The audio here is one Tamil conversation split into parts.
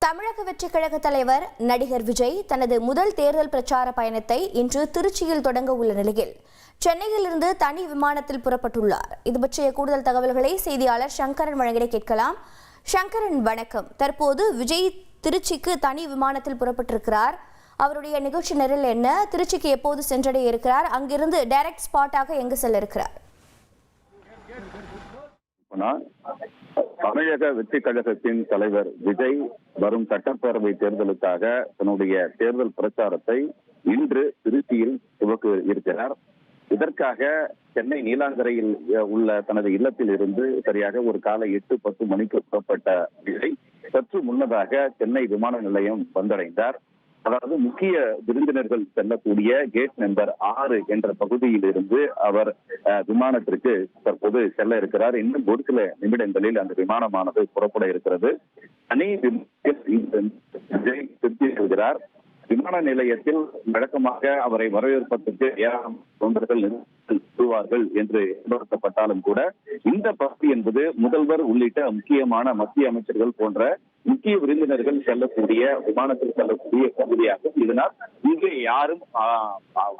தமிழக வெற்றிக் கழக தலைவர் நடிகர் விஜய் தனது முதல் தேர்தல் பிரச்சார பயணத்தை இன்று திருச்சியில் தொடங்க உள்ள நிலையில் சென்னையிலிருந்து தனி விமானத்தில் புறப்பட்டுள்ளார். இது பற்றிய கூடுதல் தகவல்களை செய்தியாளர் சங்கரன் வழங்கிட கேட்கலாம். சங்கரன், வணக்கம். தற்போது விஜய் திருச்சிக்கு தனி விமானத்தில் புறப்பட்டிருக்கிறார். அவருடைய நிகழ்ச்சி நிரல் என்ன? திருச்சிக்கு எப்போது சென்றடைய இருக்கிறார்? அங்கிருந்து டைரக்ட் ஸ்பாட்டாக எங்கு செல்ல இருக்கிறார்? தமிழக வெற்றி கழகத்தின் தலைவர் விஜய் வரும் சட்டப்பேரவை தேர்தலுக்காக தன்னுடைய தேர்தல் பிரச்சாரத்தை இன்று திருச்சியில் துவக்க இருக்கிறார். இதற்காக சென்னை நீலாங்கரையில் உள்ள தனது இல்லத்தில் இருந்து சரியாக ஒரு காலை 8-10 மணிக்கு புறப்பட்ட விஜய் சற்று முன்னதாக சென்னை விமான நிலையம் வந்தடைந்தார். அதாவது முக்கிய விருந்தினர்கள் செல்லக்கூடிய கேட் நம்பர் 6 என்ற பகுதியில் இருந்து அவர் விமானத்திற்கு தற்போது செல்ல இருக்கிறார். இன்னும் ஒரு சில நிமிடங்களில் அந்த விமானமானது புறப்பட இருக்கிறது. தனி விஜய் திருச்சி செல்கிறார். விமான நிலையத்தில் வழக்கமாக அவரை வரவேற்பதற்கு ஏராளமான தொண்டர்கள் வருவார்கள் என்று எதிர்பார்க்கப்பட்டாலும் கூட இந்த பகுதி என்பது முதல்வர் உள்ளிட்ட முக்கியமான மத்திய அமைச்சர்கள் போன்ற முக்கிய விருந்தினர்கள் செல்லக்கூடிய விமானத்தில் செல்லக்கூடிய பகுதியாகும். இதனால் இங்கே யாரும்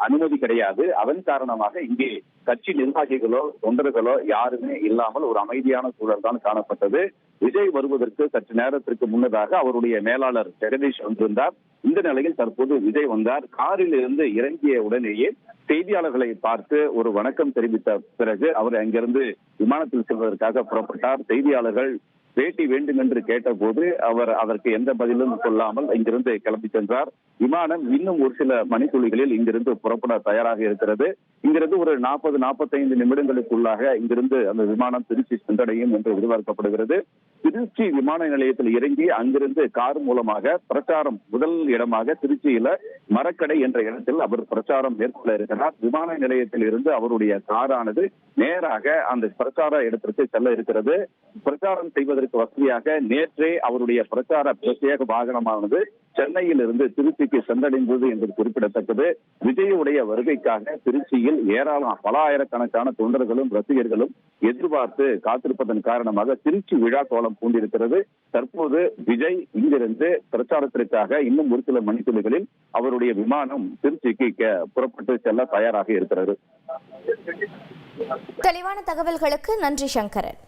அனுமதி கிடையாது. அதன் காரணமாக இங்கே கட்சி நிர்வாகிகளோ தொண்டர்களோ யாருமே இல்லாமல் ஒரு அமைதியான சூழல் தான் காணப்பட்டது. விஜய் வருவதற்கு சற்று நேரத்திற்கு முன்னதாக அவருடைய மேலாளர் ஜெகதீஷ் வந்திருந்தார். இந்த நிலையில் தற்போது விஜய் வந்தார். காரில் இருந்து இறங்கிய உடனேயே செய்தியாளர்களை பார்த்து ஒரு வணக்கம் தெரிவித்த பிறகு அவர் அங்கிருந்து விமானத்தில் செல்வதற்காக புறப்பட்டார். செய்தியாளர்கள் பேட்டி வேண்டும் என்று கேட்டபோது அவர் அதற்கு எந்த பதிலும் சொல்லாமல் இங்கிருந்து கிளம்பி சென்றார். விமானம் இன்னும் ஒரு சில மணித்துளிகளில் இங்கிருந்து புறப்பட தயாராக இருக்கிறது. இங்கிருந்து ஒரு 40-45 நிமிடங்களுக்குள்ளாக இங்கிருந்து அந்த விமானம் திருச்சி சென்றடையும் என்று எதிர்பார்க்கப்படுகிறது. திருச்சி விமான நிலையத்தில் இறங்கி அங்கிருந்து கார் மூலமாக பிரச்சாரம் முதல் இடமாக திருச்சியில மரக்கடை என்ற இடத்தில் அவர் பிரச்சாரம் மேற்கொள்ள இருக்கிறார். விமான நிலையத்தில் இருந்து அவருடைய காரானது நேராக அந்த பிரச்சார இடத்திற்கு செல்ல இருக்கிறது. பிரச்சாரம் செய்வதற்கு வசதியாக நேற்றே அவருடைய பிரச்சார பிரத்யேக வாகனமானது சென்னையில் இருந்து திருச்சிக்கு சென்றடைந்தது என்பது குறிப்பிடத்தக்கது. விஜயுடைய வருகைக்காக திருச்சியில் பல ஆயிரக்கணக்கான தொண்டர்களும் ரசிகர்களும் எதிர்பார்த்து காத்திருப்பதன் காரணமாக திருச்சி விழா கோலம் பூண்டிருக்கிறது. தற்போது விஜய் இங்கிருந்து பிரச்சாரத்திற்காக இன்னும் ஒரு சில மணித்துளிகளில் அவருடைய விமானம் திருச்சிக்கு புறப்பட்டு செல்ல தயாராக இருக்கிறது. தெளிவான தகவல்களுக்கு நன்றி சங்கரன்.